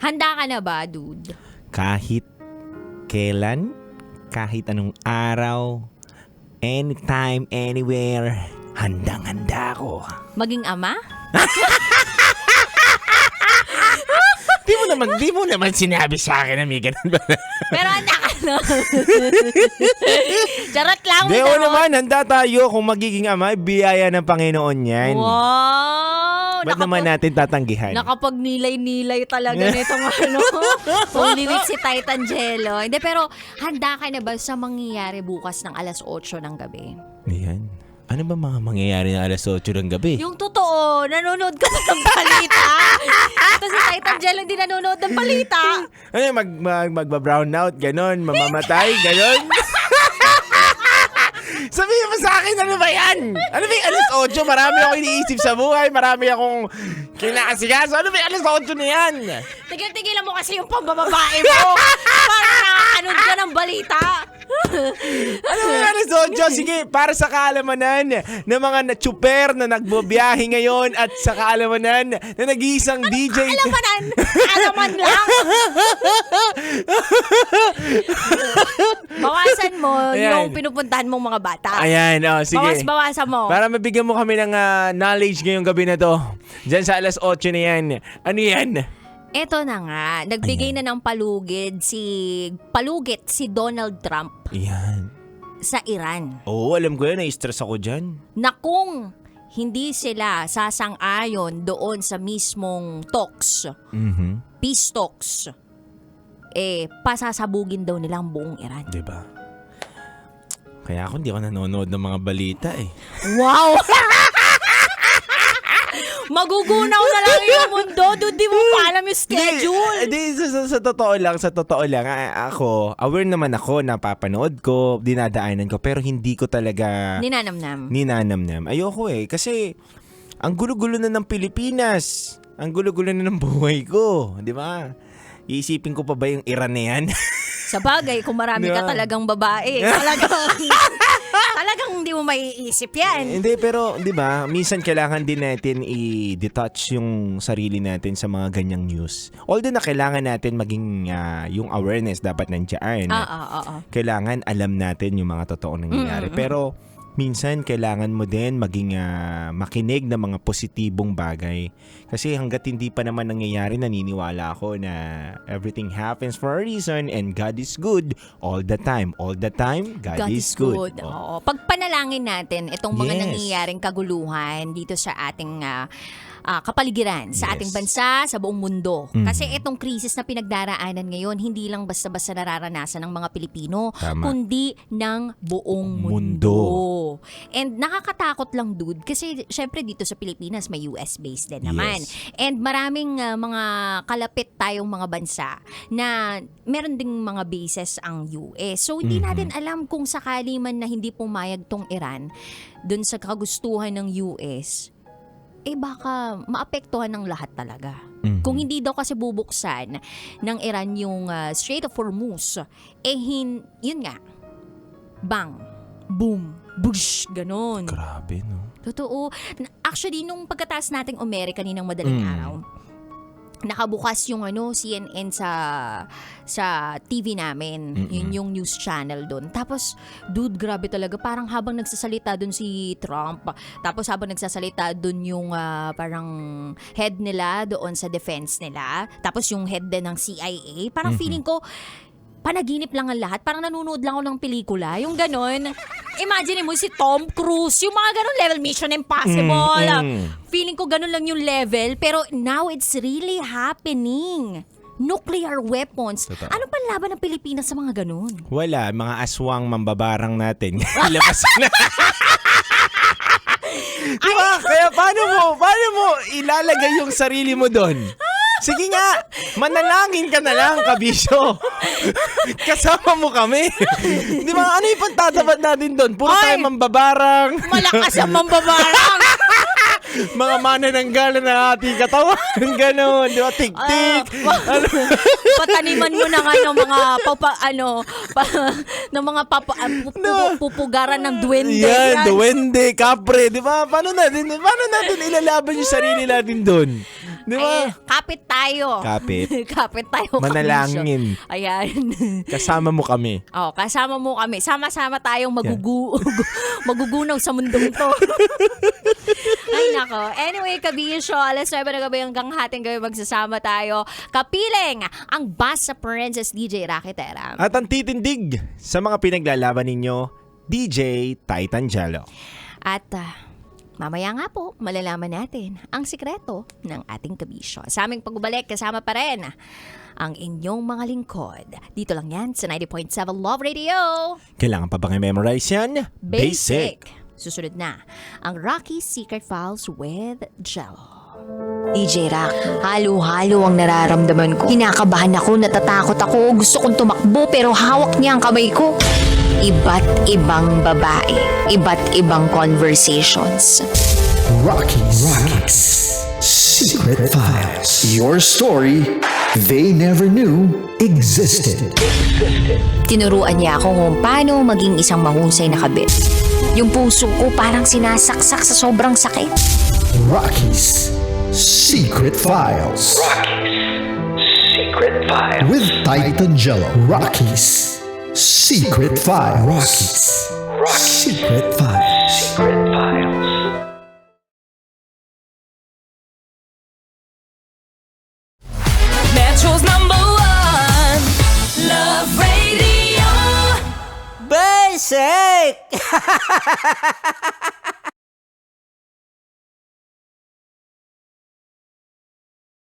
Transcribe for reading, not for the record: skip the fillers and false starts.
Handa ka na ba, dude? Kahit kailan, kahit anong araw, anytime, anywhere, handang-handa ako. Maging ama? Di mo naman sinabi sa akin na may ganun ba? Pero handa ka na. Charot lang. Di o naman, handa tayo kung magiging ama, biyaya ng Panginoon yan. Wow! Ba't naman natin tatanggihan? Nilay talaga nitong kung liwit si Titangelo. Hindi, pero handa ka na ba sa mangyayari bukas ng alas 8 ng gabi? Ayan. Ano ba mga mangyayari ng alas 8 ng gabi? Yung totoo, nanonood ka ba ng balita? Ito si Titangelo hindi nanonood ng balita. Ano yung magba-brown out, ganon, mamamatay, ganon? Sabihin mo sa akin, ano ba yan? Ano ba yung alas 8? Marami akong iniisip sa buhay, marami akong kinakasikaso. Ano ba yung alas 8 na yan? Tigil-tigilan mo kasi yung pambababae mo. Parang nakakanood ka ng balita. Ano ba yung alas 8? Sige, para sa kaalamanan ng mga tsuper na nagbabiyahe ngayon at sa kaalamanan na nag-iisang DJ. Alaman lang. Bawasan mo yung pinupuntahan mong mga bata. Ayan, sige. Bawasan mo. Para mabigyan mo kami ng knowledge ngayong gabi na to. Diyan sa alas 8 na yan. Ano yan? Eto na nga, nagbigay na ng palugit si Donald Trump Ayan. sa Iran. Oo, alam ko yan. Na-stress ako dyan. Na kung hindi sila sasang-ayon doon sa mismong talks, peace talks, pasasabugin daw nila ang buong Iran. Diba? Kaya ako hindi ako nanonood ng mga balita eh. Wow! Magugunaw na lang yung mundo. Doon di mo pa alam yung schedule. Sa totoo lang, ako, aware naman ako, napapanood ko, dinadaanan ko, pero hindi ko talaga ninanamnam. Ayoko kasi ang gulo-gulo na ng Pilipinas. Ang gulo-gulo na ng buhay ko. Di ba? Iisipin ko pa ba yung Iran na yan? Sa bagay, kung marami ka talagang babae, talagang hindi mo maiisip yan. Hindi, pero di ba, minsan kailangan din natin i-detach yung sarili natin sa mga ganyang news. Although na kailangan natin maging yung awareness dapat nandiyan. Kailangan alam natin yung mga totoong nangyayari. Pero minsan kailangan mo din maging makinig ng mga positibong bagay. Kasi hanggat hindi pa naman nangyayari, naniniwala ako na everything happens for a reason and God is good all the time. All the time, God is good. Oo. Pagpanalangin natin itong mga nangyayaring kaguluhan dito sa ating kapaligiran, sa ating bansa, sa buong mundo. Kasi itong krisis na pinagdaraanan ngayon, hindi lang basta-basta nararanasan ng mga Pilipino, kundi ng buong mundo. And nakakatakot lang, dude, kasi syempre dito sa Pilipinas may US-based din naman. And maraming mga kalapit tayong mga bansa na meron ding mga bases ang US. So hindi natin alam kung sakali man na hindi pumayag tong Iran dun sa kagustuhan ng US, baka maapektuhan ng lahat talaga. Kung hindi daw kasi bubuksan ng Iran yung Strait of Hormuz, yun nga, bang, boom, bush, ganon. Grabe, no? Totoo. Actually, nung pagkataas nating umere kaninang madaling araw, nakabukas yung CNN sa TV namin. Yun yung news channel doon. Tapos, dude, grabe talaga. Parang habang nagsasalita doon si Trump, tapos habang nagsasalita doon yung parang head nila doon sa defense nila, tapos yung head din ng CIA, parang feeling ko, panaginip lang ang lahat. Parang nanonood lang ako ng pelikula. Yung ganon. Imagine mo si Tom Cruise. Yung mga ganon level, Mission Impossible. Feeling ko ganon lang yung level. Pero now it's really happening. Nuclear weapons. Totoo. Ano pa laban ng Pilipinas sa mga ganon? Wala. Mga aswang mambabarang natin. Labas na. Diba? Kaya paano mo ilalagay yung sarili mo doon? Sige nga, manalangin ka na lang, kabisyo. Kasama mo kami. Di ba, ano yung pagtatapat natin doon? Puro tayo mambabarang. Malakas ang mambabarang. Mga manananggal na ating katawan. Ganon, di ba? Tik-tik. Pataniman mo na nga ng mga pupugaran ng duwende. Yan, duwende, kapre. Di ba? Paano natin ilalaban yung sarili natin doon? Di ba? Kapit tayo. Kapit. Kapit tayo. Manalangin. Ayan. Kasama mo kami. Kasama mo kami. Sama-sama tayong magugunaw sa mundong to. Ay, nako. Anyway, kabisyo, alas 9 na gabi hanggang hating gabi magsasama tayo. Kapiling ang Basta Princess DJ Raketera. At ang titindig sa mga pinaglalaban ninyo, DJ Titan Jello. At mamaya nga po, malalaman natin ang sikreto ng ating kabisyo. Sa aming pagbalik, kasama pa rin ang inyong mga lingkod. Dito lang yan sa 90.7 Love Radio. Kailangan pa bang i-memorize yan? Basic. Susunod na ang Rocky Secret Files with Jello. DJ Rock, halo-halo ang nararamdaman ko. Kinakabahan ako, natatakot ako, gusto kong tumakbo pero hawak niya ang kamay ko. Iba't ibang babae, iba't ibang conversations. Rocky's Secret Files. Your story they never knew existed. Tinuruan niya ako kung paano maging isang mahusay na kabit. Yung puso ko parang sinasaksak sa sobrang sakit. Rocky's Secret Files. Secret Files. With Titan Jello. Rocky's Secret Files. Secret Files. Secret Files. Metro's #1 Love Radio. Basic!